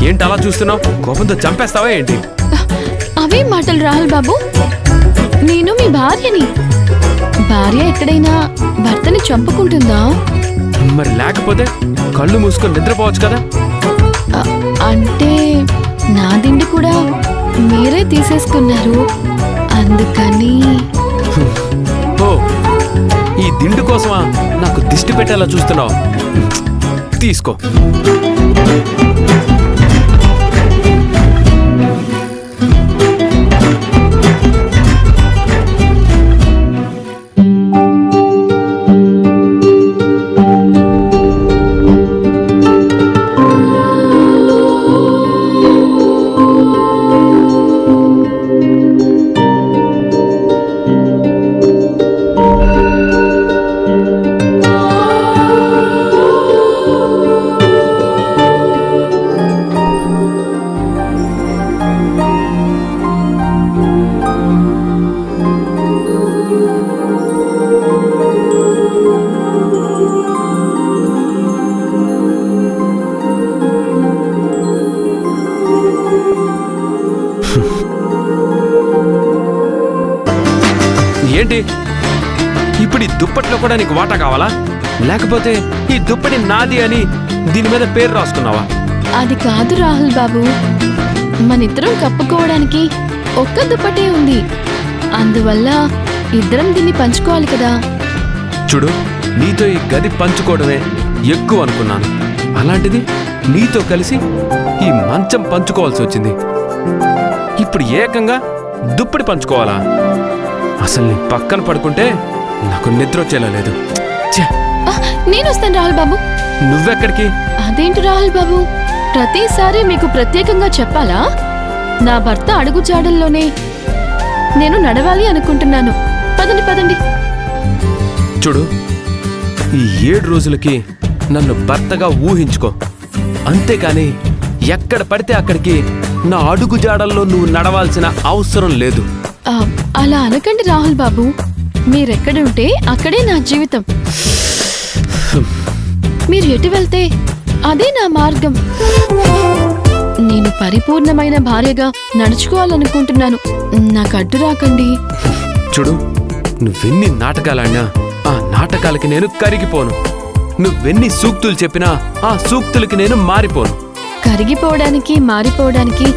ఏంటి అలా చూస్తున్నావు? కోపంతో చంపేస్తావా ఏంటి? అవే మాటలు రాహుల్ బాబు. నేను మీ భార్యని. భార్య ఎక్కడైనా భర్తని చంపుకుంటుందా? మరి లేకపోతే కళ్ళు మూసుకొని నిద్రపోవచ్చు కదా. అంటే నా దిండి కూడా మీరే తీసేసుకున్నారు, అందుకని. ఓ, ఈ దిండు కోసమా నాకు దిష్టి పెట్టేలా చూస్తున్నావు? తీసుకో. ఏంటి ఇప్పుడు ఈ దుప్పట్లో కూడా నీకు వాటా కావాలా? లేకపోతే ఈ దుప్పటి నాది అని దీని మీద పేరు రాసుకున్నావా? అది కాదు రాహుల్ బాబు, మనిద్దరం కప్పుకోవడానికి ఒక్క దుప్పటే ఉంది, అందువల్ల ఇద్దరం దీన్ని పంచుకోవాలి కదా. చూడు, నీతో ఈ గది పంచుకోవడమే ఎక్కువ అనుకున్నాను, అలాంటిది నీతో కలిసి ఈ మంచం పంచుకోవాల్సి వచ్చింది. ఇప్పుడు ఏకంగా దుప్పటి పంచుకోవాలా? అసలు నీ పక్కన పడుకుంటే నాకు నిద్ర వచ్చేలా లేదు. నేను వస్తాను రాహుల్ బాబు. నువ్వెక్కడికి? అదేంటి రాహుల్ బాబు, ప్రతిసారి మీకు ప్రత్యేకంగా చెప్పాలా? నా భర్త అడుగు జాడల్లోనే నేను నడవాలి అనుకుంటున్నాను. పదండి పదండి. చూడు, ఈ 7 రోజులకి నన్ను భర్తగా ఊహించుకో, అంతేకాని ఎక్కడ పడితే అక్కడికి నా అడుగు జాడల్లో నువ్వు నడవాల్సిన అవసరం లేదు. అలా అనకండి రాహుల్ బాబు, మీరెక్కడుంటే అక్కడే నా జీవితం. మీరు ఎటు వెళ్తే అదే నా మార్గం. నేను పరిపూర్ణమైన భార్యగా నడుచుకోవాలనుకుంటున్నాను, నాకు అడ్డు రాకండి. చూడు, నువ్వెన్ని నాటకాలాడినా ఆ నాటకాలకి నేను కరిగిపోను. నువ్వెన్ని సూక్తులు చెప్పినా ఆ సూక్తులకి నేను మారిపోను. కరిగిపోవడానికి మారిపోవడానికి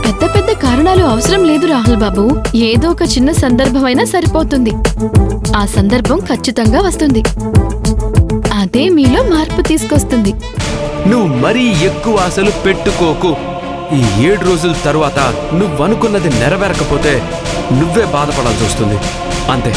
పెద్ద పెద్ద కారణాలు అవసరం లేదు రాహుల్ బాబు. ఏదో ఒక చిన్న సందర్భమైనా సరిపోతుంది. ఆ సందర్భం ఖచ్చితంగా వస్తుంది, అదే మీలో మార్పు తీసుకొస్తుంది. నువ్వు మరీ ఎక్కువ ఆశలు పెట్టుకోకు. ఈ 7 రోజుల తరువాత నువ్వనుకున్నది నెరవేరకపోతే నువ్వే బాధపడాల్సి వస్తుంది, అంతే.